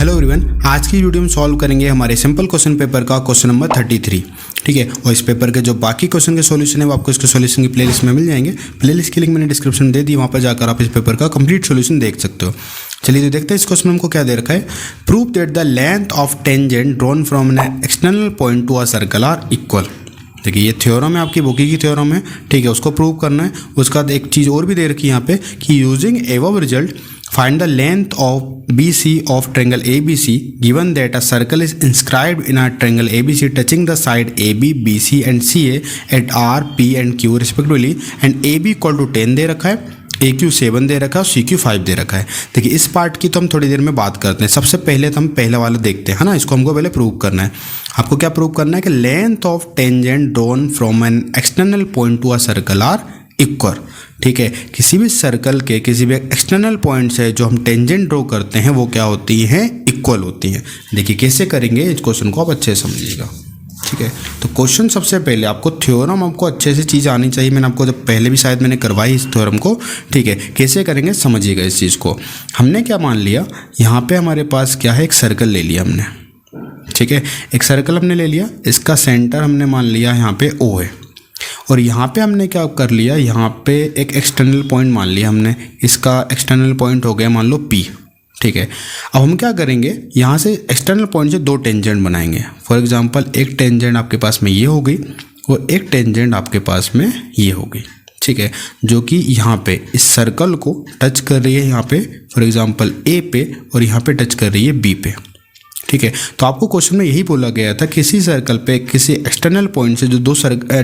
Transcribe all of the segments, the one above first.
Hello everyone, आज की video में सॉल्व करेंगे हमारे सिंपल क्वेश्चन पेपर का क्वेश्चन नंबर 33। ठीक है, और इस पेपर के जो बाकी क्वेश्चन के सॉल्यूशन है वो आपको इसके सॉल्यूशन की प्लेलिस्ट में मिल जाएंगे। प्लेलिस्ट की लिंक मैंने डिस्क्रिप्शन में दे दी, वहाँ पर जाकर आप इस पेपर का कंप्लीट सॉल्यूशन देख सकते हो। चलिए तो देखते हैं इस क्वेश्चन में हमको क्या दे रखा है। Prove that the length of tangent drawn from an external point to a circle are equal. देखिए ये थ्योरम है, आपकी बुकी की थ्योरम है। ठीक है, उसको प्रूव करना है। उसके बाद एक चीज़ और भी दे रखी है यहाँ पे कि using above result find the length of BC of triangle ABC given that a circle is inscribed in a triangle ABC touching the side AB, BC and CA at R, P and Q respectively and AB equal to 10 दे रखा है, AQ 7 दे रखा है और CQ 5 दे रखा है। देखिए इस part की तो हम थोड़ी देर में बात करते हैं। सबसे पहले तो हम पहले वाला देखते हैं, है ना। इसको हमको पहले प्रूव करना है। आपको क्या प्रूव करना है कि length of tangent drawn from an external point to a circle are equal. ठीक है, किसी भी सर्कल के किसी भी एक्सटर्नल पॉइंट से जो हम टेंजेंट ड्रॉ करते हैं वो क्या होती हैं, इक्वल होती हैं। देखिए कैसे करेंगे इस क्वेश्चन को आप अच्छे से समझिएगा। ठीक है, तो क्वेश्चन सबसे पहले आपको थ्योरम आपको अच्छे से चीज़ आनी चाहिए। मैंने आपको जब पहले भी शायद मैंने करवाई इस थ्योरम को। ठीक है, कैसे करेंगे समझिएगा इस चीज़ को। हमने क्या मान लिया, यहाँ पे हमारे पास क्या है, एक सर्कल ले लिया हमने। ठीक है, एक सर्कल हमने ले लिया, इसका सेंटर हमने मान लिया यहाँ पे O है और यहाँ पे हमने क्या कर लिया, यहाँ पे एक एक्सटर्नल पॉइंट मान लिया हमने। इसका एक्सटर्नल पॉइंट हो गया मान लो P। ठीक है, अब हम क्या करेंगे, यहाँ से एक्सटर्नल पॉइंट से दो टेंजेंट बनाएंगे। फॉर एग्जांपल एक टेंजेंट आपके पास में ये हो गई और एक टेंजेंट आपके पास में ये हो गई। ठीक है, जो कि यहाँ पे इस सर्कल को टच कर रही है, यहाँ पे फॉर एग्जाम्पल A पे और यहाँ पे टच कर रही है B पे। ठीक है, तो आपको क्वेश्चन में यही बोला गया था किसी सर्कल पे किसी एक्सटर्नल पॉइंट से जो दो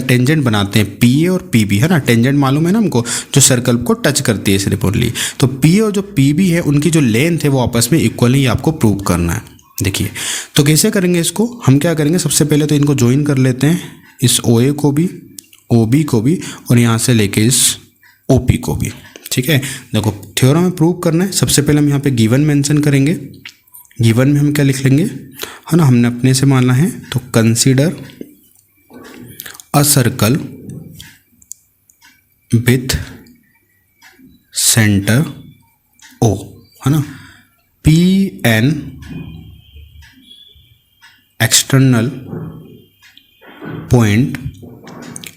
टेंजेंट बनाते हैं PA और PB, है ना। टेंजेंट मालूम है ना हमको, जो सर्कल को टच करती है सिर्फ ओनली। तो PA और जो PB है उनकी जो लेंथ है वो आपस में इक्वल ही आपको प्रूव करना है। देखिए तो कैसे करेंगे इसको, हम क्या करेंगे, सबसे पहले तो इनको ज्वाइन कर लेते हैं, इस OA को भी, OB को भी और यहाँ से लेके इस OP को भी। ठीक है, देखो थ्योरम में प्रूव करना है। सबसे पहले हम यहाँ पे गिवन मेंशन करेंगे। गिवन में हम क्या लिख लेंगे, है ना, हमने अपने से मानना है। तो consider a circle with centre O, है ना, PN external point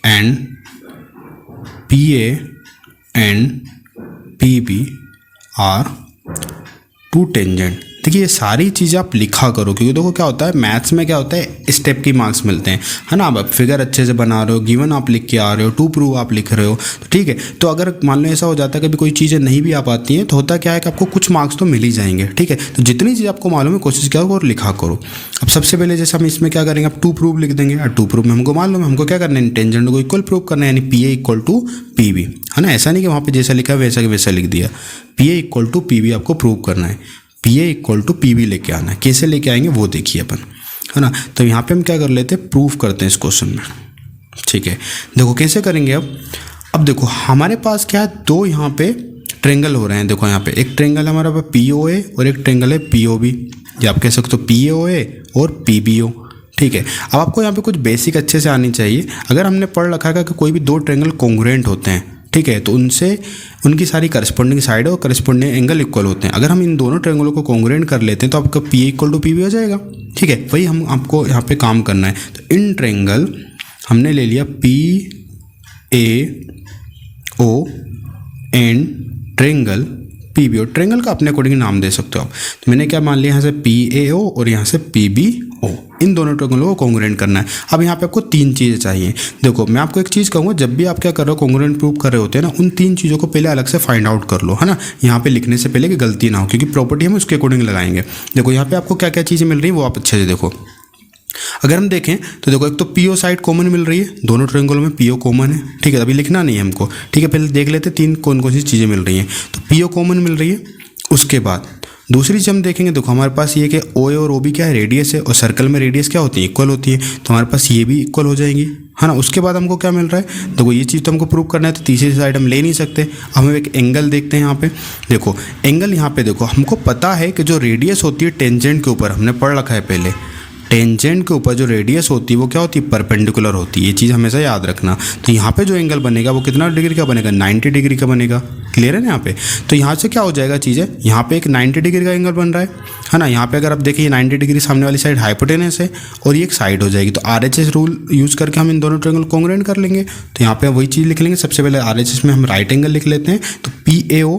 and PA and PB are two tangent. देखिए ये सारी चीज़ें आप लिखा करो, क्योंकि देखो क्या होता है मैथ्स में क्या होता है, स्टेप की मार्क्स मिलते हैं, है ना। आप फिगर अच्छे से बना रहे हो, गिवन आप लिख के आ रहे हो, टू प्रूव आप लिख रहे हो, तो ठीक है। तो अगर मान लो ऐसा हो जाता है कभी कोई चीज़ें नहीं भी आ पाती हैं तो होता क्या है कि आपको कुछ मार्क्स तो मिल ही जाएंगे। ठीक है, तो जितनी चीज़ आपको मालूम है कोशिश क्या करो और लिखा करो। अब सबसे पहले जैसे हम इसमें क्या करेंगे, अब टू प्रूव लिख देंगे। और टू प्रूव में हमको मालूम है हमको क्या करना है, टेंजेंट को इक्वल प्रूव करना है, यानी PA इक्वल टू PB, है ना। ऐसा नहीं कि वहाँ पर जैसा लिखा है वैसा कि वैसा लिख दिया। PA इक्वल टू PB आपको प्रूव करना है। PA इक्वल टू PB लेके आना है। कैसे लेके आएंगे वो देखिए अपन, है ना। तो यहाँ पे हम क्या कर लेते हैं, प्रूफ करते हैं इस क्वेश्चन में। ठीक है, देखो कैसे करेंगे। अब देखो हमारे पास क्या है, दो यहाँ पे ट्रेंगल हो रहे हैं। देखो यहाँ पे एक ट्रेंगल हमारा POA और एक ट्रेंगल है POB, ये आप कह सकते हो POA और PBO। ठीक है, अब आपको यहाँ पे कुछ बेसिक अच्छे से आनी चाहिए। अगर हमने पढ़ रखा है कि कोई भी दो ट्रेंगल कॉन्ग्रुएंट होते हैं, ठीक है, तो उनसे उनकी सारी करस्पॉन्डिंग साइड और करस्पॉन्डिंग एंगल इक्वल होते हैं। अगर हम इन दोनों ट्रायंगलों को कॉन्ग्रुएंट कर लेते हैं तो आपका PA इक्वल टू PB हो जाएगा। ठीक है, वही हम आपको यहाँ पे काम करना है। तो इन ट्रायंगल हमने ले लिया PAO and triangle PBO। Triangle का अपने अकॉर्डिंग नाम दे सकते हो आप। तो मैंने क्या मान लिया, यहाँ से PAO और यहाँ से PBO, इन दोनों ट्रायंगलों को कॉन्ग्रुएंट करना है। अब यहाँ पे आपको तीन चीज़ें चाहिए। देखो मैं आपको एक चीज़ कहूँगा, जब भी आप क्या कर रहे हो कॉन्ग्रुएंट प्रूव कर रहे होते हैं ना, उन तीन चीज़ों को पहले अलग से फाइंड आउट कर लो, है ना। यहाँ पे लिखने से पहले कि गलती ना हो, क्योंकि प्रॉपर्टी हम उसके अकॉर्डिंग लगाएंगे। देखो यहाँ पे आपको क्या क्या चीज़ें मिल रही है वो आप अच्छे से देखो। अगर हम देखें तो देखो एक तो PO साइड कॉमन मिल रही है, दोनों ट्रायंगलों में PO कॉमन है। ठीक है, अभी लिखना नहीं है हमको। ठीक है, पहले देख लेते तीन कौन कौन सी चीज़ें मिल रही हैं। तो PO कॉमन मिल रही है। उसके बाद दूसरी चीज़ हम देखेंगे, देखो हमारे पास ये कि OA और OB क्या है, रेडियस है, और सर्कल में रेडियस क्या होती है, इक्वल होती है। तो हमारे पास ये भी इक्वल हो जाएंगी, है ना। उसके बाद हमको क्या मिल रहा है, देखो ये चीज़ तो हमको प्रूव करना है, तो तीसरी साइड हम ले नहीं सकते। अब हम एक एंगल देखते हैं यहाँ पे। देखो एंगल यहाँ पे देखो हमको पता है कि जो रेडियस होती है टेंजेंट के ऊपर, हमने पढ़ रखा है पहले, टेंजेंट के ऊपर जो रेडियस होती है वो क्या होती है, परपेंडिकुलर होती है। ये चीज़ हमेशा याद रखना। तो यहाँ पे जो एंगल बनेगा वो कितना डिग्री का बनेगा, 90 डिग्री का बनेगा, क्लियर है ना यहाँ पे। तो यहाँ से क्या हो जाएगा चीज़ें, यहाँ पे एक 90 डिग्री का एंगल बन रहा है ना। यहाँ पे अगर आप देखिए 90 डिग्री सामने वाली साइड हाइपोटेनस है और ये एक साइड हो जाएगी। तो RHS रूल यूज़ करके हम इन दोनों ट्रायंगल कॉन्ग्रुएंट कर लेंगे। तो यहाँ पे वही चीज़ लिख लेंगे। सबसे पहले RHS में हम राइट एंगल लिख लेते हैं। तो PAO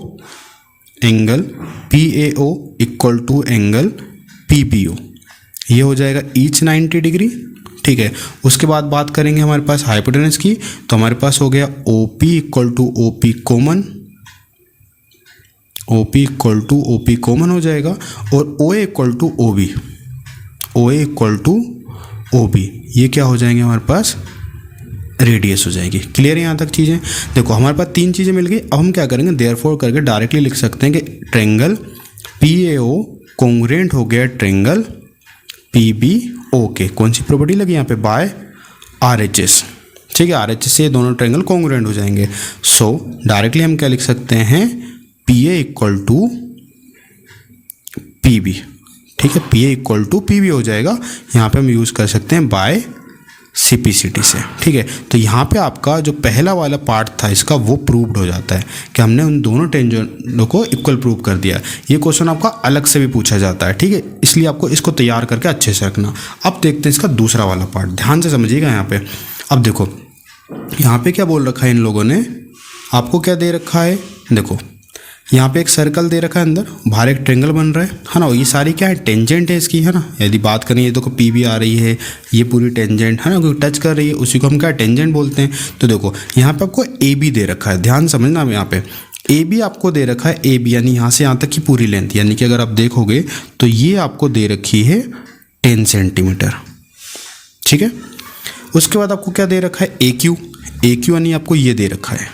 equal to angle PBO, ये हो जाएगा ईच 90 डिग्री। ठीक है, उसके बाद बात करेंगे हमारे पास हाइपोटेनस की। तो हमारे पास हो गया OP equal to OP common, OP equal to OP common हो जाएगा और OA इक्वल टू OB, ये क्या हो जाएंगे हमारे पास, रेडियस हो जाएगी। क्लियर है यहाँ तक चीज़ें। देखो हमारे पास 3 चीज़ें मिल गई। अब हम क्या करेंगे, देयरफॉर करके डायरेक्टली लिख सकते हैं कि ट्रायंगल PAO कॉन्ग्रुएंट हो गया ट्रायंगल PBO के। कौन सी प्रॉपर्टी लगी यहाँ पे, बाय RHS। ठीक है, RHS से दोनों ट्रायंगल कॉन्ग्रुएंट हो जाएंगे। सो डायरेक्टली हम क्या लिख सकते हैं, PA इक्वल टू PB। ठीक है, PA इक्वल टू PB हो जाएगा। यहाँ पे हम यूज़ कर सकते हैं बाय CPCT से। ठीक है, तो यहाँ पे आपका जो पहला वाला पार्ट था इसका वो प्रूव्ड हो जाता है कि हमने उन दोनों टेंजेंटों को इक्वल प्रूव कर दिया। ये क्वेश्चन आपका अलग से भी पूछा जाता है। ठीक है, इसलिए आपको इसको तैयार करके अच्छे से रखना। अब देखते हैं इसका दूसरा वाला पार्ट, ध्यान से समझिएगा यहाँ पे। अब देखो यहाँ पे क्या बोल रखा है इन लोगों ने, आपको क्या दे रखा है, देखो यहाँ पे एक सर्कल दे रखा है, अंदर बाहर एक ट्रायंगल बन रहा है ना। ये सारी क्या है, टेंजेंट है इसकी, है ना। यदि बात करें ये देखो PB आ रही है, ये पूरी टेंजेंट है ना, कोई टच कर रही है, उसी को हम क्या टेंजेंट बोलते हैं। तो देखो यहाँ पे आपको AB दे रखा है, ध्यान समझना। यहाँ पे AB आपको दे रखा है, AB यानी यहाँ से यहाँ तक की पूरी लेंथ, यानी कि अगर आप देखोगे तो ये आपको दे रखी है 10 सेंटीमीटर। ठीक है, उसके बाद आपको क्या दे रखा है, AQ यानी आपको ये दे रखा है,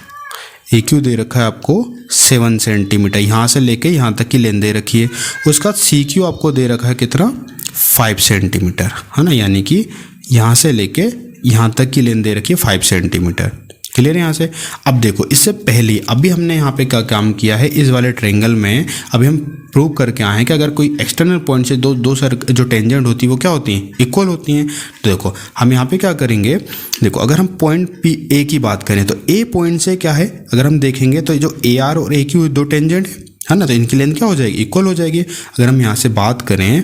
AQ दे रखा है आपको 7 सेंटीमीटर, यहाँ से लेके यहाँ तक की लेंथ दे रखी है। उसका CQ आपको दे रखा है कितना, 5 सेंटीमीटर, है ना, यानी कि यहाँ से लेके यहाँ तक की लेंथ दे रखी है 5 सेंटीमीटर। क्लियर है यहाँ से। अब देखो इससे पहले अभी हमने यहाँ पे क्या काम किया है, इस वाले ट्रायंगल में अभी हम प्रूव करके आए हैं कि अगर कोई एक्सटर्नल पॉइंट से दो जो टेंजेंट होती है वो क्या होती हैं, इक्वल होती हैं। तो देखो हम यहाँ पे क्या करेंगे, देखो अगर हम पॉइंट A की बात करें तो A पॉइंट से क्या है, अगर हम देखेंगे तो जो AR और AQ दो टेंजेंट है ना, तो इनकी लेंथ क्या हो जाएगी, इक्वल हो जाएगी। अगर हम यहाँ से बात करें,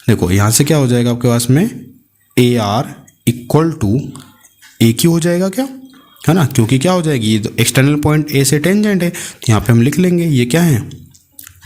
देखो यहाँ से क्या हो जाएगा आपके पास में, AR इक्वल टू AQ हो जाएगा क्या, है ना, क्योंकि क्या हो जाएगी, ये तो एक्सटर्नल पॉइंट A से टेंजेंट है। तो यहाँ पे हम लिख लेंगे ये क्या है,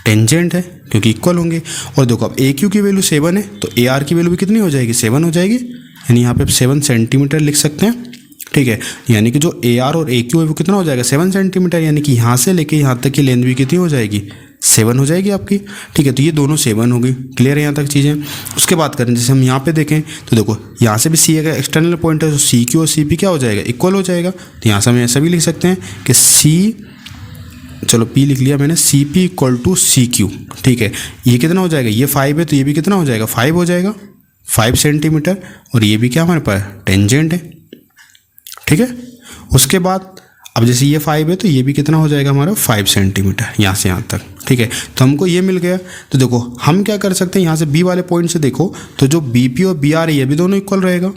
टेंजेंट है, क्योंकि इक्वल होंगे। और देखो अब AQ की वैल्यू 7 है तो AR की वैल्यू भी कितनी हो जाएगी, 7 हो जाएगी, यानी यहाँ पे 7 सेंटीमीटर लिख सकते हैं। ठीक है, यानी कि जो AR और AQ है वो कितना हो जाएगा, 7 सेंटीमीटर, यानी कि यहाँ से लेके यहाँ तक की लेंथ भी कितनी हो जाएगी, 7 हो जाएगी आपकी। ठीक है, तो ये दोनों 7 हो गई। क्लियर है यहाँ तक चीज़ें। उसके बाद करें, जैसे हम यहाँ पे देखें तो देखो यहाँ से भी C अगर एक्सटर्नल पॉइंट है तो CQ और CP क्या हो जाएगा, इक्वल हो जाएगा। तो यहाँ से हम ऐसा भी लिख सकते हैं कि चलो P लिख लिया मैंने, CP इक्वल टू CQ। ठीक है, ये कितना हो जाएगा, ये 5 है तो ये भी कितना हो जाएगा, 5 हो जाएगा, 5 सेंटीमीटर। और ये भी क्या हमारे पास टेंजेंट है। ठीक है, उसके बाद अब जैसे ये 5 है तो ये भी कितना हो जाएगा हमारा, 5 सेंटीमीटर, यहाँ से यहाँ तक। ठीक है, तो हमको ये मिल गया। तो देखो हम क्या कर सकते हैं, यहाँ से B वाले पॉइंट से देखो तो जो BP और BR है ये भी दोनों इक्वल रहेगा,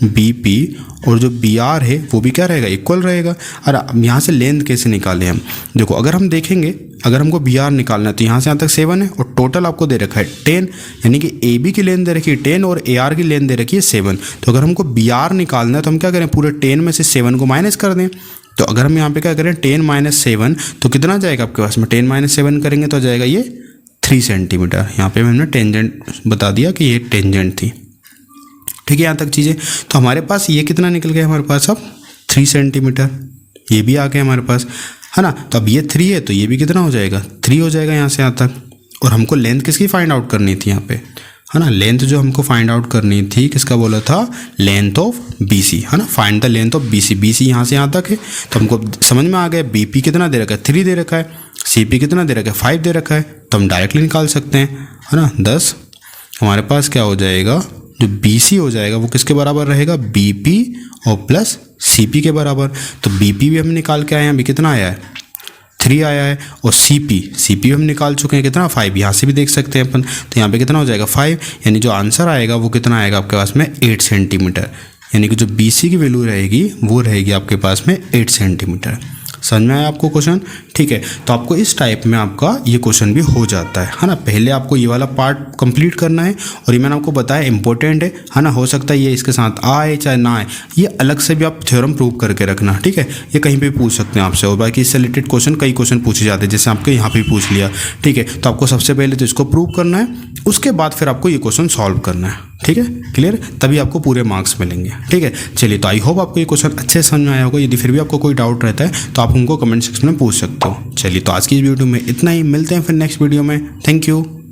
BP और जो BR है वो भी क्या रहेगा, इक्वल रहेगा। और अब यहाँ से लेंथ कैसे निकालें हम, देखो अगर हम देखेंगे, अगर हमको BR निकालना है तो यहाँ से यहाँ तक 7 है और टोटल आपको दे रखा है 10, यानी कि AB की लेंथ दे रखी है 10 और AR की लेंथ दे रखी है 7। तो अगर हमको BR निकालना है तो हम क्या करें, पूरे 10 में से 7 को माइनस कर दें। तो अगर हम यहाँ पे क्या करें, 10 - 7 तो कितना जाएगा आपके पास में, 10 - 7 करेंगे तो जाएगा ये 3 सेंटीमीटर। यहाँ पे हमने टेंजेंट बता दिया कि ये टेंजेंट थी। ठीक है, यहाँ तक चीज़ें। तो हमारे पास ये कितना निकल गया हमारे पास, अब 3 सेंटीमीटर, ये भी आ गया हमारे पास, है ना। तो अब ये 3 है तो ये भी कितना हो जाएगा, 3 हो जाएगा यहाँ से यहाँ तक। और हमको लेंथ किसकी फाइंड आउट करनी थी यहाँ पे, है ना, लेंथ जो हमको फाइंड आउट करनी थी, किसका बोला था, लेंथ ऑफ BC, है ना, find the length of BC। BC यहाँ से यहाँ तक है तो हमको समझ में आ गया। BP कितना दे रखा है, 3 दे रखा है, CP कितना दे रखा है, 5 दे रखा है, तो हम डायरेक्टली निकाल सकते हैं, है ना। 10 हमारे पास क्या हो जाएगा, जो BC हो जाएगा वो किसके बराबर रहेगा, BP और प्लस CP के बराबर। तो BP भी हम निकाल के आए हैं, अभी कितना आया है, 3 आया है। और CP हम निकाल चुके हैं कितना, 5, यहाँ से भी देख सकते हैं अपन। तो यहाँ पे कितना हो जाएगा, 5, यानी जो आंसर आएगा वो कितना आएगा आपके पास में, 8 सेंटीमीटर। यानी कि जो BC की वैल्यू रहेगी वो रहेगी आपके पास में 8 सेंटीमीटर। समझ में आया आपको क्वेश्चन? ठीक है, तो आपको इस टाइप में आपका ये क्वेश्चन भी हो जाता है ना। पहले आपको ये वाला पार्ट कंप्लीट करना है और ये मैंने आपको बताया इंपॉर्टेंट है ना। हो सकता है ये इसके साथ आए चाहे ना आए, ये अलग से भी आप थ्योरम प्रूव करके रखना, ठीक है। ये कहीं पे पूछ सकते हैं आपसे, और बाकी इससे रिलेटेड क्वेश्चन कई क्वेश्चन पूछे जाते हैं, जैसे आपके यहाँ पे पूछ लिया, ठीक है। तो आपको सबसे पहले तो इसको प्रूव करना है, उसके बाद फिर आपको ये क्वेश्चन सॉल्व करना है, ठीक है। क्लियर? तभी आपको पूरे मार्क्स मिलेंगे, ठीक है। चलिए, तो आई होप आपको ये क्वेश्चन अच्छे समझ में आया होगा। यदि फिर भी आपको कोई डाउट रहता है तो आप हमको कमेंट सेक्शन में पूछ सकते हो। चलिए, तो आज की इस वीडियो में इतना ही, मिलते हैं फिर नेक्स्ट वीडियो में। Thank you.